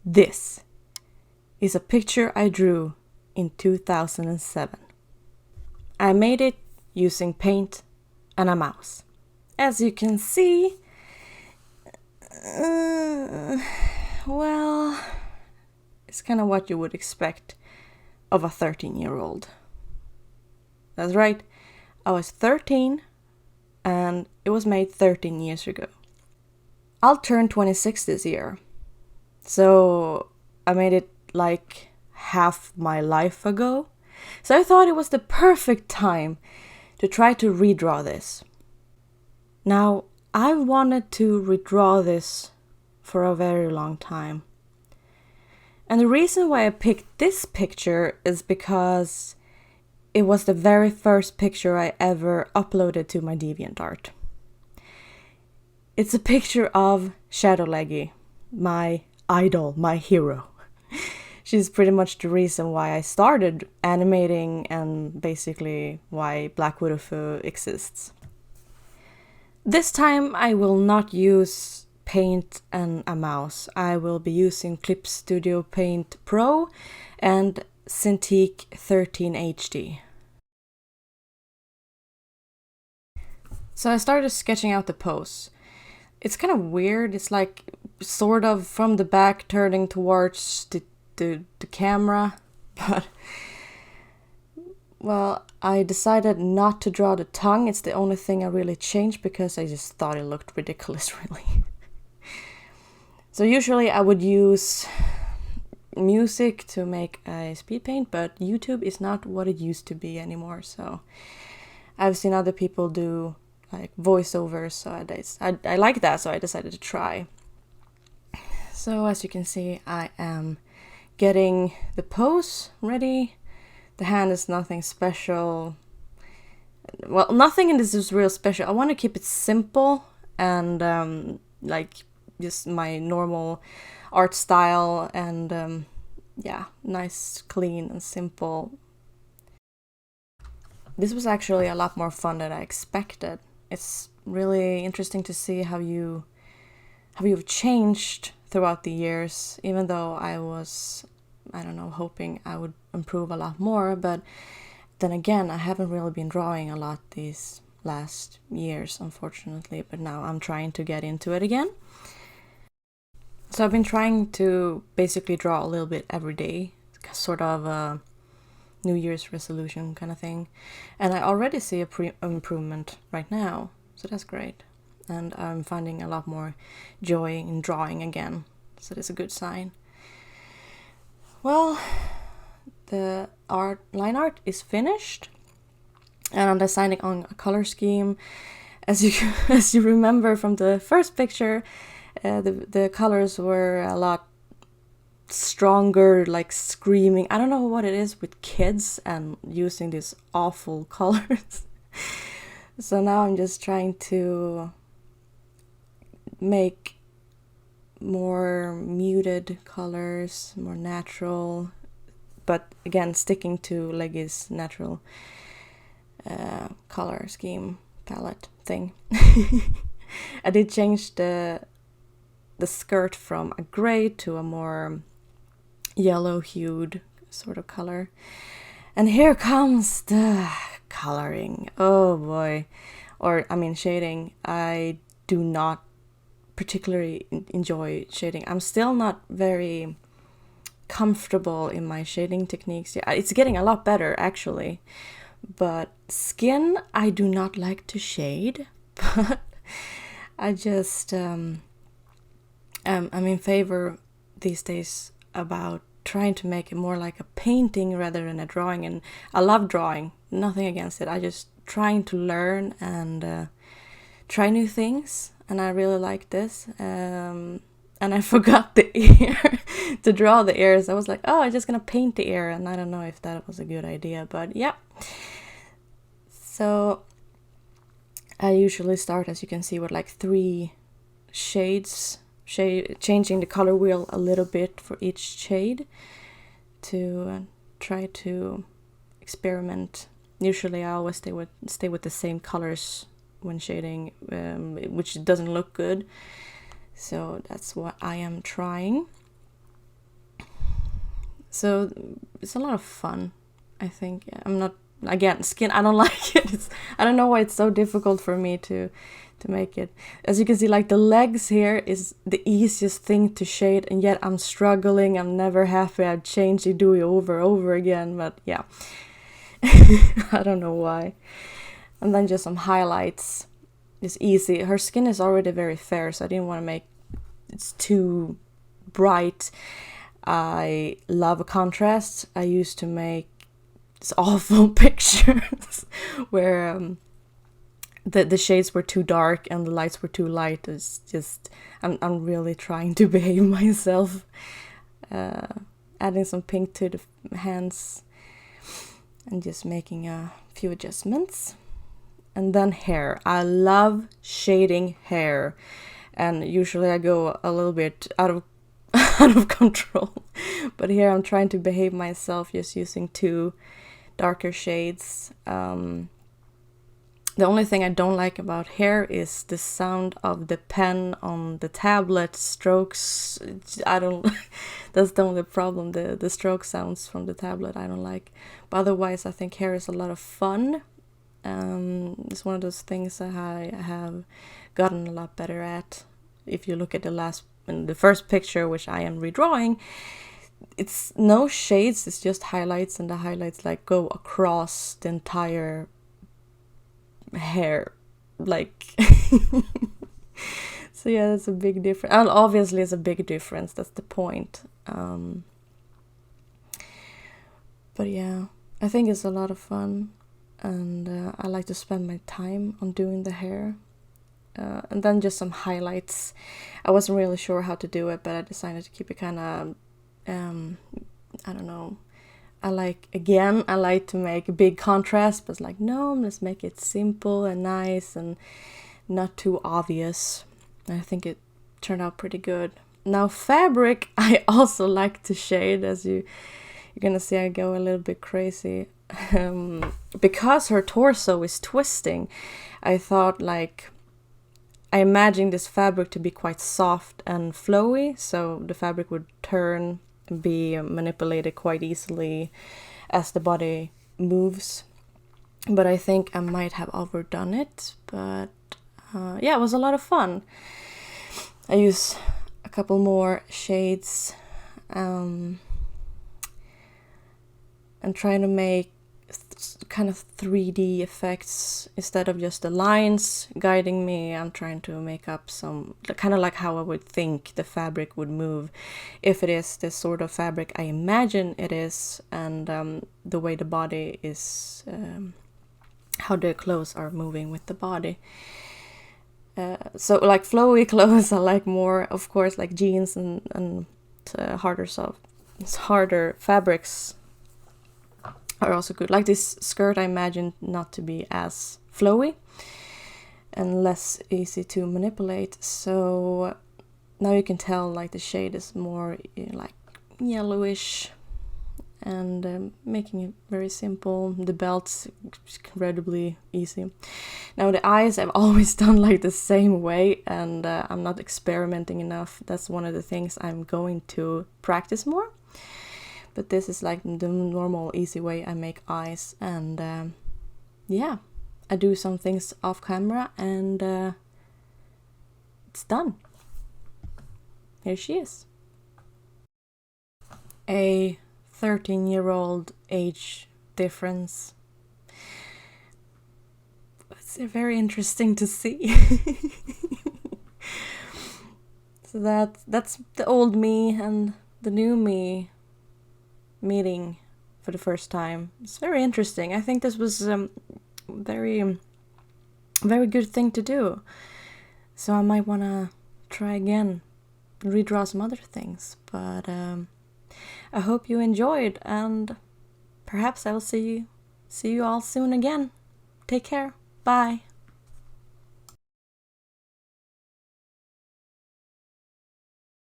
This is a picture I drew in 2007. I made it using paint and a mouse. As you can see, well, it's kind of what you would expect of a 13-year-old. That's right, I was 13 and it was made 13 years ago. I'll turn 26 this year, so I made it like half my life ago. So I thought it was the perfect time to try to redraw this. Now, I wanted to redraw this for a very long time. And the reason why I picked this picture is because it was the very first picture I ever uploaded to my DeviantArt. It's a picture of Shadow Leggy, my idol, my hero. She's pretty much the reason why I started animating and basically why Black Widow exists. This time I will not use paint and a mouse. I will be using Clip Studio Paint Pro and Cintiq 13 HD. So I started sketching out the pose. It's kind of weird. It's like sort of from the back turning towards the camera, but well, I decided not to draw the tongue. It's the only thing I really changed because I just thought it looked ridiculous, really. So usually I would use music to make a speed paint, but YouTube is not what it used to be anymore. So I've seen other people do like voiceovers, so I like that, so I decided to try. So as you can see, I am getting the pose ready. The hand is nothing special. Well, nothing in this is real special. I want to keep it simple and like just my normal art style and yeah, nice, clean and simple. This was actually a lot more fun than I expected. It's really interesting to see how you've changed throughout the years, even though I was, I don't know, hoping I would improve a lot more, but then again, I haven't really been drawing a lot these last years, unfortunately, but now I'm trying to get into it again. So I've been trying to basically draw a little bit every day, sort of a New Year's resolution kind of thing, and I already see a improvement right now, so that's great. And I'm finding a lot more joy in drawing again, so that's a good sign. Well, the line art is finished, and I'm deciding on a color scheme. As you remember from the first picture, the colors were a lot stronger, like screaming. I don't know what it is with kids and using these awful colors. So now I'm just trying to make more muted colors, more natural, but again sticking to Leggy's natural color scheme palette thing. I did change the skirt from a gray to a more yellow hued sort of color, and here comes the coloring. Oh boy, or I mean shading. I do not particularly enjoy shading. I'm still not very comfortable in my shading techniques. Yeah, it's getting a lot better actually, but skin I do not like to shade. But I just I'm in favor these days about trying to make it more like a painting rather than a drawing, and I love drawing, nothing against it. I just trying to learn and try new things, and I really like this. And I forgot the ear to draw the ears. I was like, oh, I'm just gonna paint the ear, and I don't know if that was a good idea, but yeah. So I usually start, as you can see, with like 3 shades, changing the color wheel a little bit for each shade to try to experiment. Usually I always stay with the same colors when shading, which doesn't look good. So that's what I am trying. So it's a lot of fun, I think. I'm not, again, skin, I don't like it. I don't know why it's so difficult for me to make it. As you can see, like the legs here is the easiest thing to shade, and yet I'm struggling. I'm never happy. I've changed it, do it over again, but yeah. I don't know why. And then just some highlights. It's easy. Her skin is already very fair, so I didn't want to make it's too bright. I love a contrast. I used to make these awful pictures where the shades were too dark and the lights were too light. It's just I'm really trying to behave myself. Adding some pink to the hands and just making a few adjustments. And then hair. I love shading hair, and usually I go a little bit out of control. But here I'm trying to behave myself, just using 2 darker shades. The only thing I don't like about hair is the sound of the pen on the tablet strokes. I don't. That's the only problem. The stroke sounds from the tablet I don't like. But otherwise, I think hair is a lot of fun. It's one of those things that I have gotten a lot better at. If you look at the first picture, which I am redrawing, it's no shades. It's just highlights, and the highlights like go across the entire hair, like. So yeah, that's a big difference, and obviously it's a big difference. That's the point. But yeah, I think it's a lot of fun, and I like to spend my time on doing the hair. And then just some highlights. I wasn't really sure how to do it, but I decided to keep it kind of, I don't know. I like to make a big contrast, but it's like, no, let's make it simple and nice and not too obvious. I think it turned out pretty good. Now fabric, I also like to shade, as you're gonna see I go a little bit crazy. Because her torso is twisting, I thought I imagined this fabric to be quite soft and flowy, so the fabric would turn and be manipulated quite easily as the body moves. But I think I might have overdone it, but yeah, it was a lot of fun. I use a couple more shades and trying to make kind of 3D effects instead of just the lines guiding me. I'm trying to make up some kind of like how I would think the fabric would move if it is this sort of fabric I imagine it is, and the way the body is, how the clothes are moving with the body. So like flowy clothes I like more, of course, like jeans and harder fabrics are also good. Like this skirt I imagine not to be as flowy and less easy to manipulate. So now you can tell like the shade is more like yellowish, and making it very simple. The belt's incredibly easy. Now the eyes I've always done like the same way, and I'm not experimenting enough. That's one of the things I'm going to practice more. But this is like the normal, easy way I make eyes. And yeah, I do some things off camera, and it's done. Here she is. A 13-year-old age difference. It's very interesting to see. So that's the old me and the new me meeting for the first time. It's very interesting. I think this was very good thing to do. So I might want to try again, redraw some other things. But I hope you enjoyed, and perhaps I will see you all soon again. Take care. Bye.